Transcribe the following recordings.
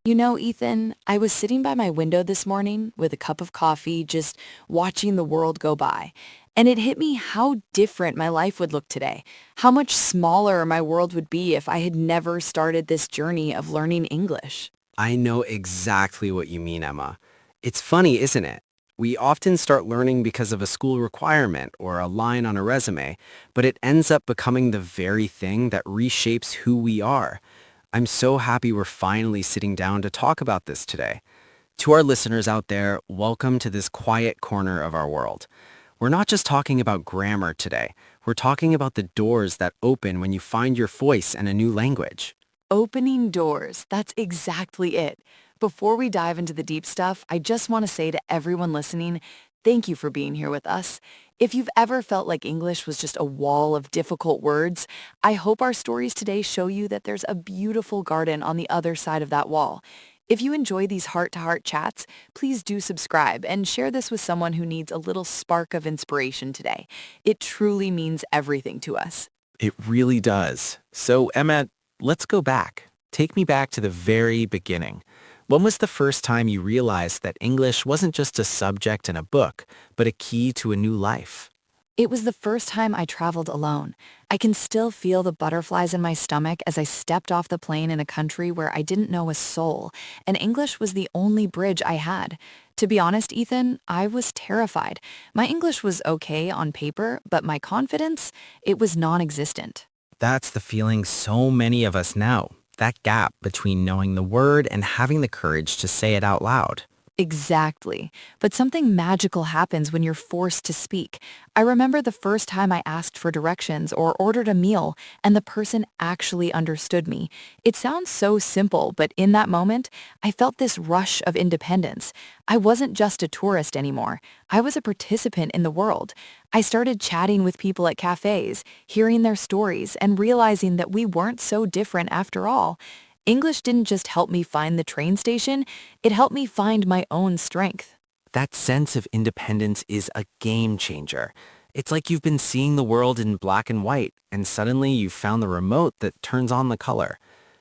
You know, Ethan, I was sitting by my window this morning with a cup of coffee, just watching the world go by. And it hit me how different my life would look today, how much smaller my world would be if I had never started this journey of learning English. I know exactly what you mean, Emma. It's funny, isn't it? We often start learning because of a school requirement or a line on a resume, but it ends up becoming the very thing that reshapes who we are. I'm so happy we're finally sitting down to talk about this today. To our listeners out there, welcome to this quiet corner of our world. We're not just talking about grammar today. We're talking about the doors that open when you find your voice in a new language. Opening doors, that's exactly it. Before we dive into the deep stuff, I just want to say to everyone listening, thank you for being here with us. If you've ever felt like English was just a wall of difficult words, I hope our stories today show you that there's a beautiful garden on the other side of that wall. If you enjoy these heart-to-heart chats, please do subscribe and share this with someone who needs a little spark of inspiration today. It truly means everything to us. It really does. So, Emma, let's go back. Take me back to the very beginning. When was the first time you realized that English wasn't just a subject in a book, but a key to a new life? It was the first time I traveled alone. I can still feel the butterflies in my stomach as I stepped off the plane in a country where I didn't know a soul, and English was the only bridge I had. To be honest, Ethan, I was terrified. My English was okay on paper, but my confidence, it was non-existent. That's the feeling so many of us know. That gap between knowing the word and having the courage to say it out loud. Exactly. But something magical happens when you're forced to speak. I remember the first time I asked for directions or ordered a meal and the person actually understood me. It sounds so simple, but in that moment, I felt this rush of independence. I wasn't just a tourist anymore. I was a participant in the world. I started chatting with people at cafes, hearing their stories, and realizing that we weren't so different after all. English didn't just help me find the train station, it helped me find my own strength. That sense of independence is a game changer. It's like you've been seeing the world in black and white, and suddenly you've found the remote that turns on the color.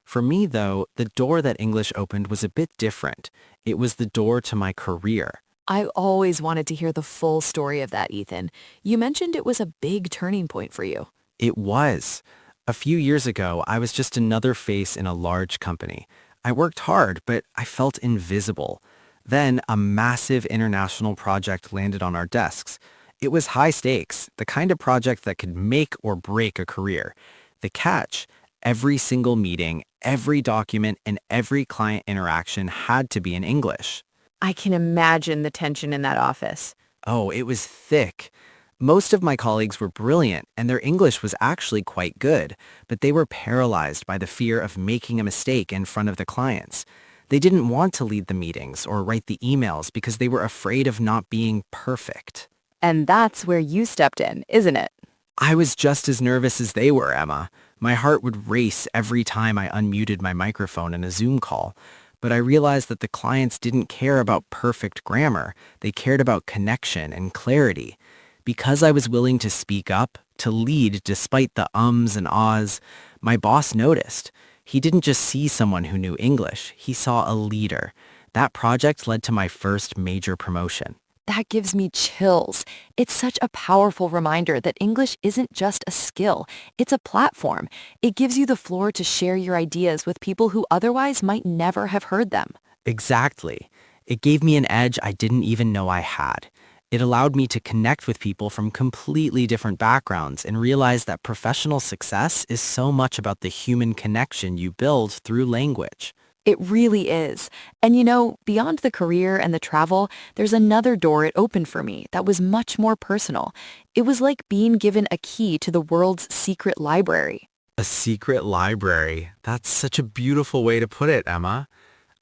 For me, though, the door that English opened was a bit different. It was the door to my career. I always wanted to hear the full story of that, Ethan. You mentioned it was a big turning point for you. It was. A few years ago, I was just another face in a large company. I worked hard, but I felt invisible. Then a massive international project landed on our desks. It was high stakes, the kind of project that could make or break a career. The catch, every single meeting, every document, and every client interaction had to be in English. I can imagine the tension in that office. Oh, it was thick. Most of my colleagues were brilliant and their English was actually quite good, but they were paralyzed by the fear of making a mistake in front of the clients. They didn't want to lead the meetings or write the emails because they were afraid of not being perfect. And that's where you stepped in, isn't it? I was just as nervous as they were, Emma. My heart would race every time I unmuted my microphone in a Zoom call. But I realized that the clients didn't care about perfect grammar. They cared about connection and clarity. Because I was willing to speak up, to lead despite the ums and ahs, my boss noticed. He didn't just see someone who knew English, he saw a leader. That project led to my first major promotion. That gives me chills. It's such a powerful reminder that English isn't just a skill, it's a platform. It gives you the floor to share your ideas with people who otherwise might never have heard them. Exactly. It gave me an edge I didn't even know I had. It allowed me to connect with people from completely different backgrounds and realize that professional success is so much about the human connection you build through language. It really is. And you know, beyond the career and the travel, there's another door it opened for me that was much more personal. It was like being given a key to the world's secret library. A secret library. That's such a beautiful way to put it, Emma.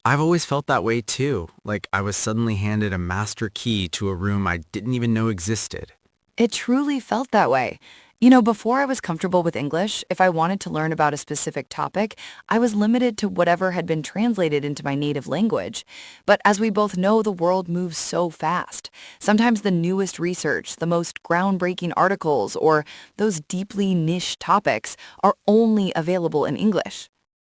I've always felt that way too, like I was suddenly handed a master key to a room I didn't even know existed. It truly felt that way. You know, before I was comfortable with English, if I wanted to learn about a specific topic, I was limited to whatever had been translated into my native language. But as we both know, the world moves so fast. Sometimes the newest research, the most groundbreaking articles, or those deeply niche topics are only available in English.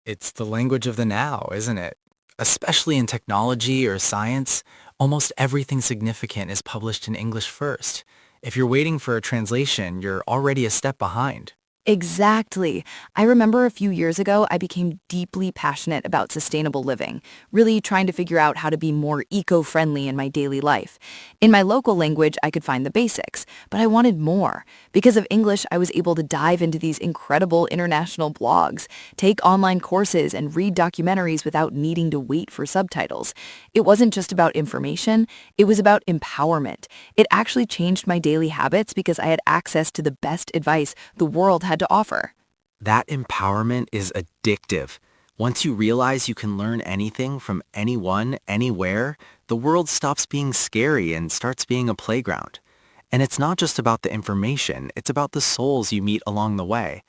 It's the language of the now, isn't it? Especially in technology or science, almost everything significant is published in English first. If you're waiting for a translation, you're already a step behind. Exactly. I remember a few years ago, I became deeply passionate about sustainable living, really trying to figure out how to be more eco-friendly in my daily life. In my local language, I could find the basics, but I wanted more. Because of English, I was able to dive into these incredible international blogs, take online courses, and read documentaries without needing to wait for subtitles. It wasn't just about information, it was about empowerment. It actually changed my daily habits because I had access to the best advice the world had to offer. That empowerment is addictive. Once you realize you can learn anything from anyone, anywhere, the world stops being scary and starts being a playground. And it's not just about the information, it's about the souls you meet along the way.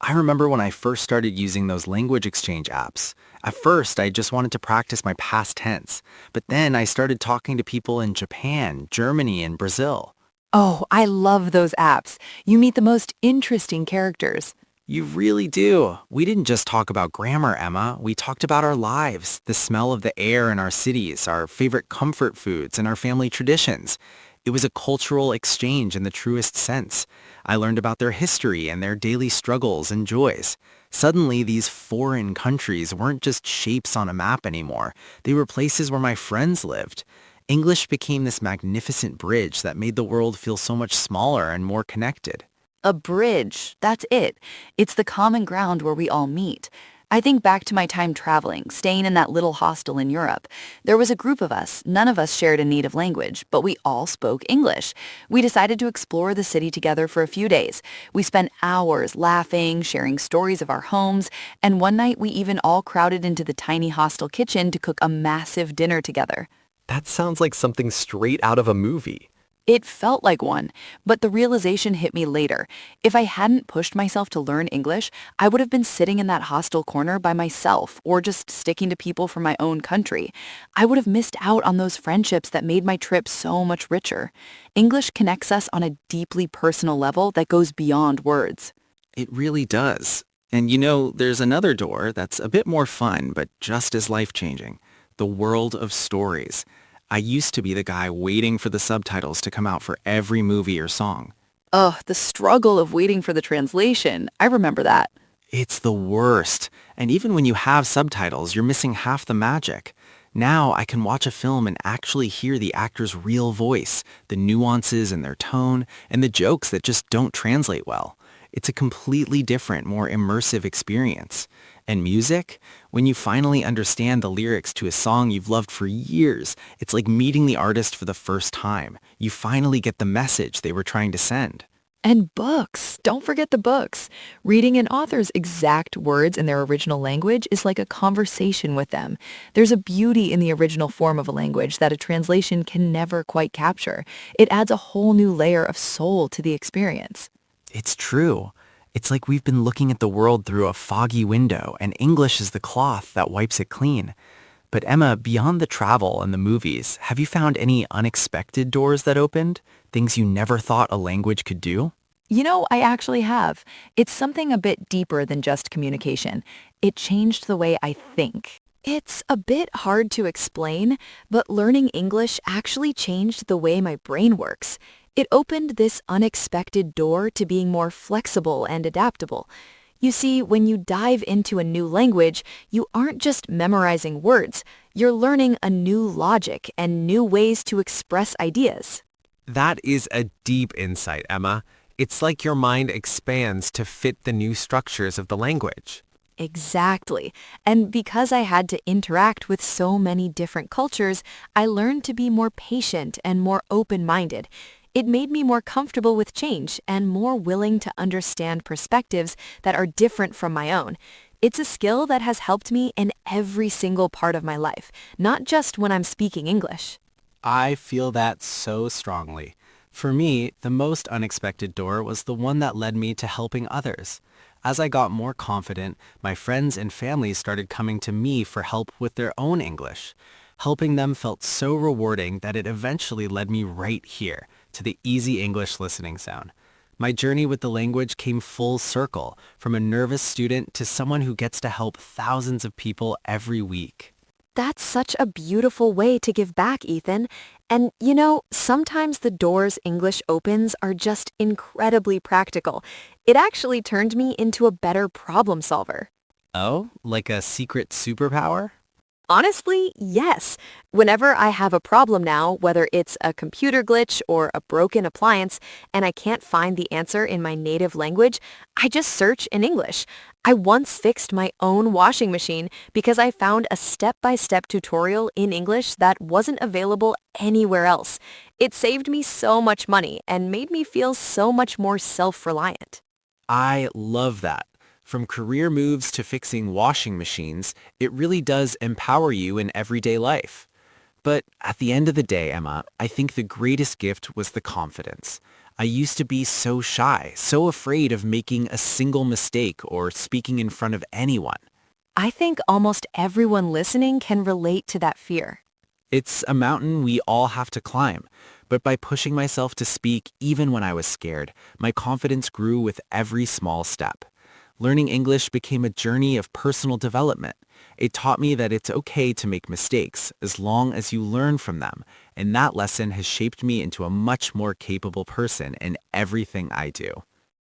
I remember when I first started using those language exchange apps. At first, I just wanted to practice my past tense, but then I started talking to people in Japan, Germany, and Brazil. Oh, I love those apps. You meet the most interesting characters. You really do. We didn't just talk about grammar, Emma. We talked about our lives, the smell of the air in our cities, our favorite comfort foods, and our family traditions. It was a cultural exchange in the truest sense. I learned about their history and their daily struggles and joys. Suddenly, these foreign countries weren't just shapes on a map anymore. They were places where my friends lived. English became this magnificent bridge that made the world feel so much smaller and more connected. A bridge, that's it. It's the common ground where we all meet. I think back to my time traveling, staying in that little hostel in Europe. There was a group of us. None of us shared a native language, but we all spoke English. We decided to explore the city together for a few days. We spent hours laughing, sharing stories of our homes, and one night we even all crowded into the tiny hostel kitchen to cook a massive dinner together. That sounds like something straight out of a movie. It felt like one, but the realization hit me later. If I hadn't pushed myself to learn English, I would have been sitting in that hostel corner by myself or just sticking to people from my own country. I would have missed out on those friendships that made my trip so much richer. English connects us on a deeply personal level that goes beyond words. It really does. And there's another door that's a bit more fun, but just as life-changing. The world of stories. I used to be the guy waiting for the subtitles to come out for every movie or song. Ugh, the struggle of waiting for the translation. I remember that. It's the worst. And even when you have subtitles, you're missing half the magic. Now I can watch a film and actually hear the actor's real voice, the nuances in their tone, and the jokes that just don't translate well. It's a completely different, more immersive experience. And music? When you finally understand the lyrics to a song you've loved for years, it's like meeting the artist for the first time. You finally get the message they were trying to send. And books. Don't forget the books. Reading an author's exact words in their original language is like a conversation with them. There's a beauty in the original form of a language that a translation can never quite capture. It adds a whole new layer of soul to the experience. It's true. It's like we've been looking at the world through a foggy window, and English is the cloth that wipes it clean. But Emma, beyond the travel and the movies, have you found any unexpected doors that opened? Things you never thought a language could do? I actually have. It's something a bit deeper than just communication. It changed the way I think. It's a bit hard to explain, but learning English actually changed the way my brain works. It opened this unexpected door to being more flexible and adaptable. You see, when you dive into a new language, you aren't just memorizing words, you're learning a new logic and new ways to express ideas. That is a deep insight, Emma. It's like your mind expands to fit the new structures of the language. Exactly. And because I had to interact with so many different cultures, I learned to be more patient and more open-minded. It made me more comfortable with change and more willing to understand perspectives that are different from my own. It's a skill that has helped me in every single part of my life, not just when I'm speaking English. I feel that so strongly. For me, the most unexpected door was the one that led me to helping others. As I got more confident, my friends and family started coming to me for help with their own English. Helping them felt so rewarding that it eventually led me right here to the Easy English Listening Sound. My journey with the language came full circle, from a nervous student to someone who gets to help thousands of people every week. That's such a beautiful way to give back, Ethan. And sometimes the doors English opens are just incredibly practical. It actually turned me into a better problem solver. Oh, like a secret superpower? Honestly, yes. Whenever I have a problem now, whether it's a computer glitch or a broken appliance, and I can't find the answer in my native language, I just search in English. I once fixed my own washing machine because I found a step-by-step tutorial in English that wasn't available anywhere else. It saved me so much money and made me feel so much more self-reliant. I love that. From career moves to fixing washing machines, it really does empower you in everyday life. But at the end of the day, Emma, I think the greatest gift was the confidence. I used to be so shy, so afraid of making a single mistake or speaking in front of anyone. I think almost everyone listening can relate to that fear. It's a mountain we all have to climb, but by pushing myself to speak even when I was scared, my confidence grew with every small step. Learning English became a journey of personal development. It taught me that it's okay to make mistakes as long as you learn from them, and that lesson has shaped me into a much more capable person in everything I do.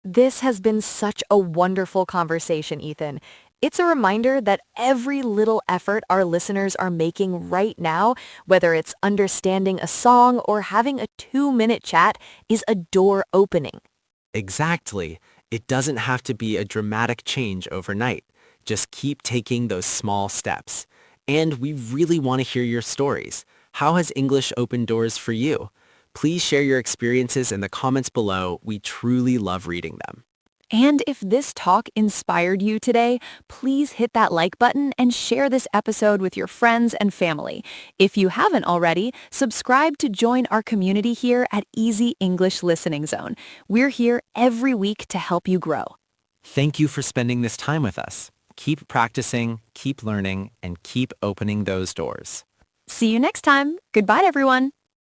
This has been such a wonderful conversation, Ethan. It's a reminder that every little effort our listeners are making right now, whether it's understanding a song or having a 2-minute chat, is a door opening. Exactly. It doesn't have to be a dramatic change overnight. Just keep taking those small steps. And we really want to hear your stories. How has English opened doors for you? Please share your experiences in the comments below. We truly love reading them. And if this talk inspired you today, please hit that like button and share this episode with your friends and family. If you haven't already, subscribe to join our community here at Easy English Listening Zone. We're here every week to help you grow. Thank you for spending this time with us. Keep practicing, keep learning, and keep opening those doors. See you next time. Goodbye, everyone.